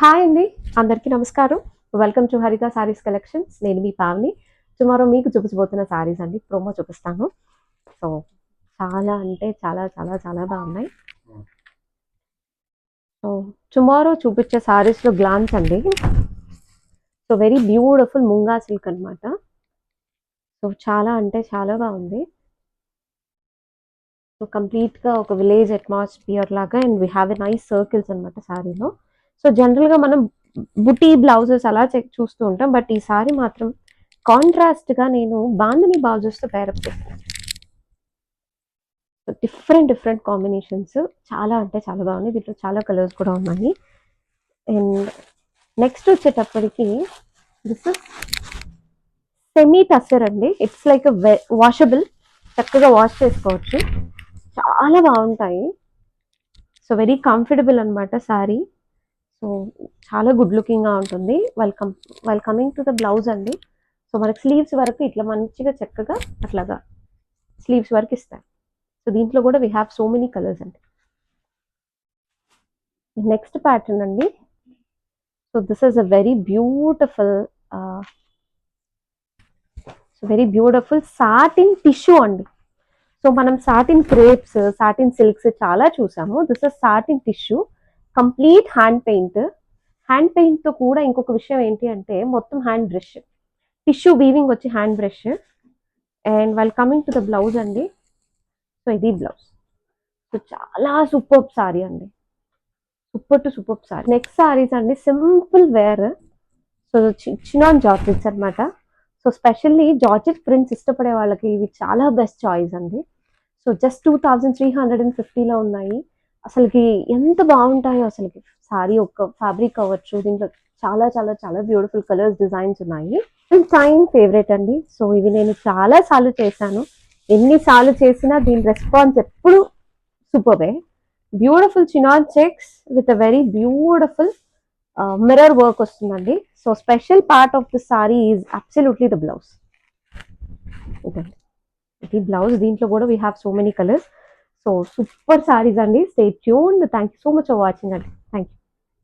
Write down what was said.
Hi అండి, అందరికీ నమస్కారం. వెల్కమ్ టు హరిత సారీస్ కలెక్షన్స్. నేను మీ పావని. టుమారో మీకు చూపించబోతున్న సారీస్ అండి, ప్రోమో చూపిస్తాను. సో చాలా అంటే చాలా చాలా చాలా బాగున్నాయి. సో టుమారో చూపించే సారీస్లో గ్లాన్స్ అండి. So very beautiful munga silk అనమాట. సో చాలా అంటే చాలా బాగుంది. సో కంప్లీట్గా ఒక విలేజ్ అట్మాస్ఫియర్ లాగా and we have a nice circles అనమాట సారీలో. సో జనరల్గా మనం బుటీ బ్లౌజెస్ అలా చూస్తూ ఉంటాం, బట్ ఈ సారీ మాత్రం కాంట్రాస్ట్గా నేను బాందిని బ్లౌజెస్తో పేరప్ చేశాను. సో డిఫరెంట్ కాంబినేషన్స్ చాలా అంటే చాలా బాగున్నాయి. దీంట్లో చాలా కలర్స్ కూడా ఉన్నాయి. అండ్ నెక్స్ట్ వచ్చేటప్పటికి దిస్ సెమీ టసర్ అండి. ఇట్స్ లైక్ వాషబుల్, చక్కగా వాష్ చేసుకోవచ్చు, చాలా బాగుంటాయి. సో వెరీ కంఫర్టబుల్ అనమాట సారీ. సో చాలా గుడ్ లుకింగ్గా ఉంటుంది. Well coming to the blouse అండి. సో మనకి స్లీవ్స్ వరకు ఇట్లా మంచిగా చక్కగా అట్లాగా స్లీవ్స్ వరకు ఇస్తాయి. సో దీంట్లో కూడా we have so many colours అండి. నెక్స్ట్ ప్యాటర్న్ అండి. So this is a very beautiful satin tissue అండి. సో మనం సాటిన్ క్రేప్స్, సాటిన్ సిల్క్స్ చాలా చూసాము. This is satin tissue, complete hand paint. Hand పెయింట్తో కూడా ఇంకొక విషయం ఏంటి అంటే మొత్తం హ్యాండ్ బ్రష్, టిష్యూ వీవింగ్ వచ్చి hand brush. And while coming to the blouse అండి. సో ఇది బ్లౌజ్. సో చాలా సూపర్ సారీ అండి, super to super sorry. Next saris అండి simple wear. So chinon georgettes అనమాట. సో స్పెషల్లీ జార్జెట్ ప్రింట్స్ ఇష్టపడే వాళ్ళకి ఇవి చాలా బెస్ట్ చాయిస్ అండి. సో జస్ట్ 2350లో ఉన్నాయి. అసలుకి ఎంత బాగుంటాయో అసలుకి. సారీ ఒక ఫ్యాబ్రిక్ అవ్వచ్చు, దీంట్లో చాలా చాలా చాలా బ్యూటిఫుల్ కలర్స్, డిజైన్స్ ఉన్నాయి. టైం ఫేవరెట్ అండి. సో ఇవి నేను చాలా సార్లు చేశాను. ఎన్నిసార్లు చేసినా దీని రెస్పాన్స్ ఎప్పుడు సూపర్వే. Beautiful chinon checks with a very beautiful mirror work వస్తుందండి. So special part of the saree is absolutely the blouse. ఇది బ్లౌజ్. దీంట్లో కూడా we have so many colours. So super sarees అండి. Stay tuned. Thank you so much for watching అండి.